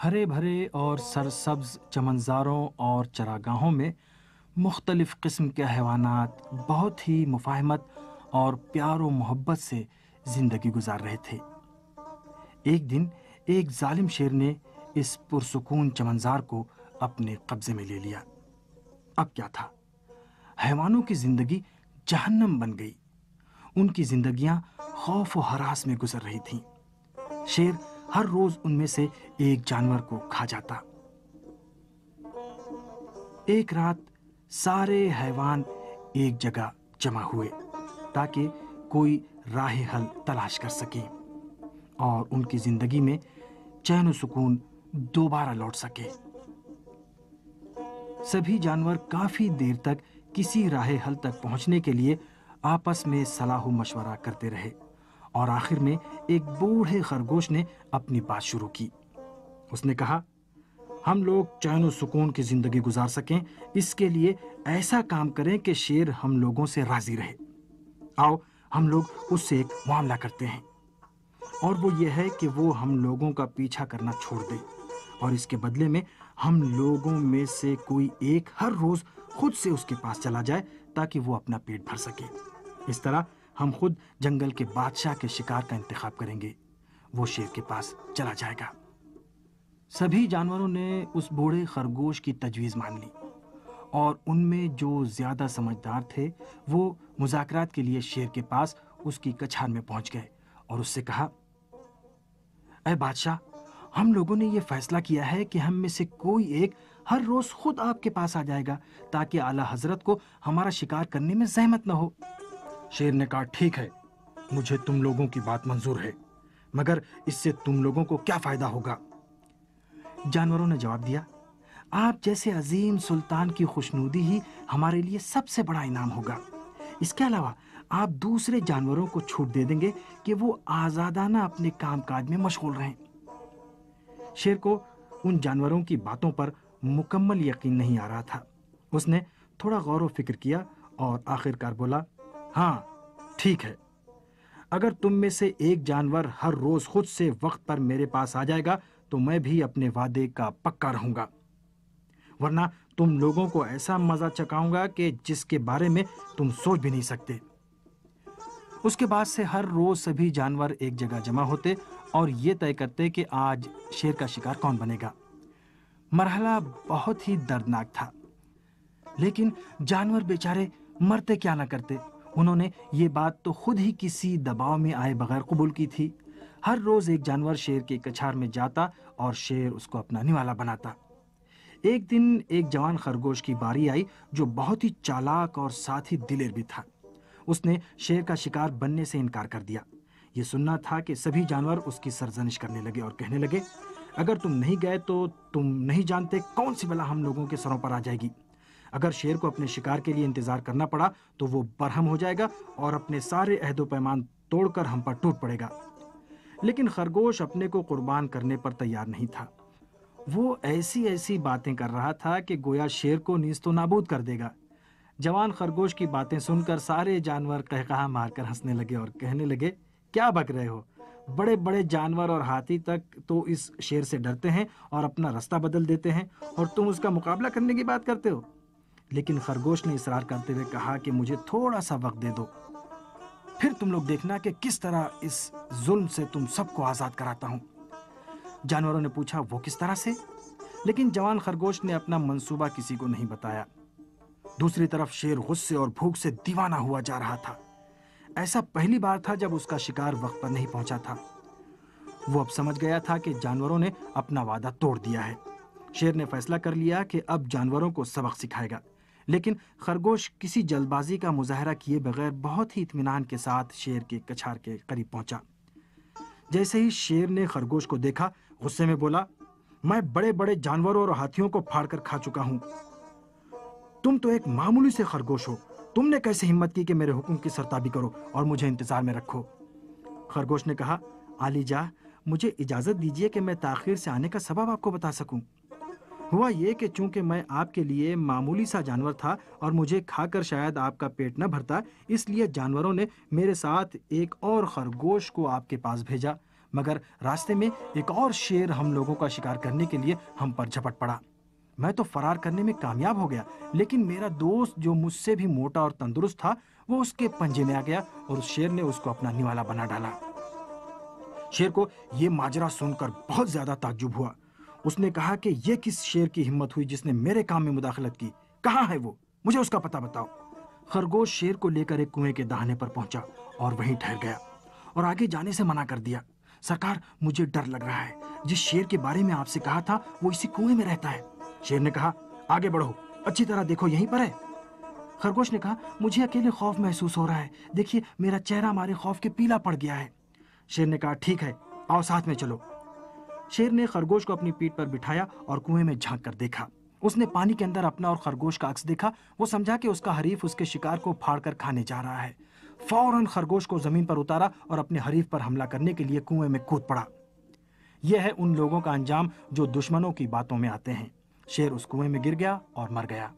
ہرے بھرے اور سرسبز چمنزاروں اور چراگاہوں میں مختلف قسم کے حیوانات بہت ہی مفاہمت اور پیار و محبت سے زندگی گزار رہے تھے۔ ایک دن ایک ظالم شیر نے اس پرسکون چمنزار کو اپنے قبضے میں لے لیا۔ اب کیا تھا؟ حیوانوں کی زندگی جہنم بن گئی۔ ان کی زندگیاں خوف و ہراس میں گزر رہی تھیں۔ شیر ہر روز ان میں سے ایک جانور کو کھا جاتا۔ ایک رات سارے حیوان ایک جگہ جمع ہوئے تاکہ کوئی راہ حل تلاش کر سکیں اور ان کی زندگی میں چین و سکون دوبارہ لوٹ سکے۔ سبھی جانور کافی دیر تک کسی راہ حل تک پہنچنے کے لیے آپس میں صلاح و مشورہ کرتے رہے اور آخر میں ایک بوڑھے خرگوش نے اپنی بات شروع کی۔ اس نے کہا، ہم لوگ چین و سکون کی زندگی گزار سکیں، اس کے لیے ایسا کام کریں کہ شیر ہم لوگوں سے راضی رہے۔ آؤ ہم لوگ اس سے ایک معاملہ کرتے ہیں، اور وہ یہ ہے کہ وہ ہم لوگوں کا پیچھا کرنا چھوڑ دے اور اس کے بدلے میں ہم لوگوں میں سے کوئی ایک ہر روز خود سے اس کے پاس چلا جائے تاکہ وہ اپنا پیٹ بھر سکے۔ اس طرح ہم خود جنگل کے بادشاہ کے شکار کا انتخاب کریں گے۔ وہ شیر کے پاس چلا جائے گا۔ سبھی جانوروں نے اس بوڑھے خرگوش کی تجویز مان لی اور ان میں جو زیادہ سمجھدار تھے وہ مذاکرات کے لیے شیر کے پاس اس کی کچھار میں پہنچ گئے اور اس سے کہا، اے بادشاہ، ہم لوگوں نے یہ فیصلہ کیا ہے کہ ہم میں سے کوئی ایک ہر روز خود آپ کے پاس آ جائے گا تاکہ اعلیٰ حضرت کو ہمارا شکار کرنے میں زحمت نہ ہو۔ شیر نے کہا، ٹھیک ہے، مجھے تم لوگوں کی بات منظور ہے، مگر اس سے تم لوگوں کو کیا فائدہ ہوگا؟ جانوروں نے جواب دیا، آپ جیسے عظیم سلطان کی خوشنودی ہی ہمارے لیے سب سے بڑا انعام ہوگا۔ اس کے علاوہ آپ دوسرے جانوروں کو چھوٹ دے دیں گے کہ وہ آزادانہ اپنے کام کاج میں مشغول رہیں۔ شیر کو ان جانوروں کی باتوں پر مکمل یقین نہیں آ رہا تھا۔ اس نے تھوڑا غور و فکر کیا اور آخرکار بولا، ہاں ٹھیک ہے، اگر تم میں سے ایک جانور ہر روز خود سے وقت پر میرے پاس آ جائے گا تو میں بھی اپنے وعدے کا پکا رہوں گا، ورنہ تم لوگوں کو ایسا مزہ چکھاؤں گا کہ جس کے بارے میں تم سوچ بھی نہیں سکتے۔ اس کے بعد سے ہر روز سبھی جانور ایک جگہ جمع ہوتے اور یہ طے کرتے کہ آج شیر کا شکار کون بنے گا۔ مرحلہ بہت ہی دردناک تھا، لیکن جانور بیچارے مرتے کیا نہ کرتے۔ انہوں نے یہ بات تو خود ہی کسی دباؤ میں آئے بغیر قبول کی تھی۔ ہر روز ایک جانور شیر کی کچھار میں جاتا اور شیر اس کو اپنا نوالا بناتا۔ ایک دن ایک جوان خرگوش کی باری آئی جو بہت ہی چالاک اور ساتھ ہی دلیر بھی تھا۔ اس نے شیر کا شکار بننے سے انکار کر دیا۔ یہ سننا تھا کہ سبھی جانور اس کی سرزنش کرنے لگے اور کہنے لگے، اگر تم نہیں گئے تو تم نہیں جانتے کون سی بلا ہم لوگوں کے سروں پر آ جائے گی۔ اگر شیر کو اپنے شکار کے لیے انتظار کرنا پڑا تو وہ برہم ہو جائے گا اور اپنے سارے عہد و پیمان توڑ کر ہم پر ٹوٹ پڑے گا۔ لیکن خرگوش اپنے کو قربان کرنے پر تیار نہیں تھا۔ وہ ایسی باتیں کر رہا تھا کہ گویا شیر کو نیست و نابود کر دے گا۔ جوان خرگوش کی باتیں سن کر سارے جانور قہقہا مار کر ہنسنے لگے اور کہنے لگے، کیا بک رہے ہو؟ بڑے بڑے جانور اور ہاتھی تک تو اس شیر سے ڈرتے ہیں اور اپنا راستہ بدل دیتے ہیں، اور تم اس کا مقابلہ کرنے کی بات کرتے ہو؟ لیکن خرگوش نے اصرار کرتے ہوئے کہا کہ مجھے تھوڑا سا وقت دے دو، پھر تم لوگ دیکھنا کہ کس طرح اس ظلم سے تم سب کو آزاد کراتا ہوں۔ جانوروں نے پوچھا، وہ کس طرح سے؟ لیکن جوان خرگوش نے اپنا منصوبہ کسی کو نہیں بتایا۔ دوسری طرف شیر غصے اور بھوک سے دیوانہ ہوا جا رہا تھا۔ ایسا پہلی بار تھا جب اس کا شکار وقت پر نہیں پہنچا تھا۔ وہ اب سمجھ گیا تھا کہ جانوروں نے اپنا وعدہ توڑ دیا ہے۔ شیر نے فیصلہ کر لیا کہ اب جانوروں کو سبق سکھائے گا، لیکن خرگوش کسی جلد بازی کا مظاہرہ کیے بغیر بہت ہی اطمینان کے ساتھ شیر کے کچھار کے قریب پہنچا۔ جیسے ہی شیر نے خرگوش کو دیکھا، غصے میں بولا، میں بڑے بڑے جانوروں اور ہاتھیوں کو پھاڑ کر کھا چکا ہوں، تم تو ایک معمولی سے خرگوش ہو، تم نے کیسے ہمت کی کہ میرے حکم کی سرتابی کرو اور مجھے انتظار میں رکھو؟ خرگوش نے کہا، عالی جاہ، مجھے اجازت دیجیے کہ میں تاخیر سے آنے کا سبب آپ کو بتا سکوں۔ ہوا یہ کہ چونکہ میں آپ کے لیے معمولی سا جانور تھا اور مجھے کھا کر شاید آپ کا پیٹ نہ بھرتا، اس لیے جانوروں نے میرے ساتھ ایک اور خرگوش کو آپ کے پاس بھیجا۔ مگر راستے میں ایک اور شیر ہم لوگوں کا شکار کرنے کے لیے ہم پر جھپٹ پڑا۔ میں تو فرار کرنے میں کامیاب ہو گیا، لیکن میرا دوست جو مجھ سے بھی موٹا اور تندرست تھا وہ اس کے پنجے میں آ گیا اور اس شیر نے اس کو اپنا نوالا بنا ڈالا۔ شیر کو یہ ماجرا سن کر بہت زیادہ تعجب ہوا۔ اس نے کہا کہ یہ کس شیر کی ہمت ہوئی جس نے میرے کام میں مداخلت کی؟ کہاں ہے وہ؟ مجھے اس کا پتہ بتاؤ۔ خرگوش شیر کو لے کر ایک کنویں کے دہانے پر پہنچا اور وہیں ٹھہر گیا اور آگے جانے سے منع کر دیا۔ سرکار، مجھے ڈر لگ رہا ہے، جس شیر کے بارے میں آپ سے کہا تھا وہ اسی کنویں میں رہتا ہے۔ شیر نے کہا، آگے بڑھو، اچھی طرح دیکھو، یہیں پر ہے۔ خرگوش نے کہا، مجھے اکیلے خوف محسوس ہو رہا ہے، دیکھیے میرا چہرہ ہمارے خوف کے پیلا پڑ گیا ہے۔ شیر نے کہا، ٹھیک ہے، آؤ ساتھ میں چلو۔ شیر نے خرگوش کو اپنی پیٹھ پر بٹھایا اور کنویں میں جھانک کر دیکھا۔ اس نے پانی کے اندر اپنا اور خرگوش کا عکس دیکھا۔ وہ سمجھا کہ اس کا حریف اس کے شکار کو پھاڑ کر کھانے جا رہا ہے۔ فوراً خرگوش کو زمین پر اتارا اور اپنے حریف پر حملہ کرنے کے لیے کنویں میں کود پڑا۔ یہ ہے ان لوگوں کا انجام جو دشمنوں کی باتوں میں آتے ہیں۔ شیر اس کنویں میں گر گیا اور مر گیا۔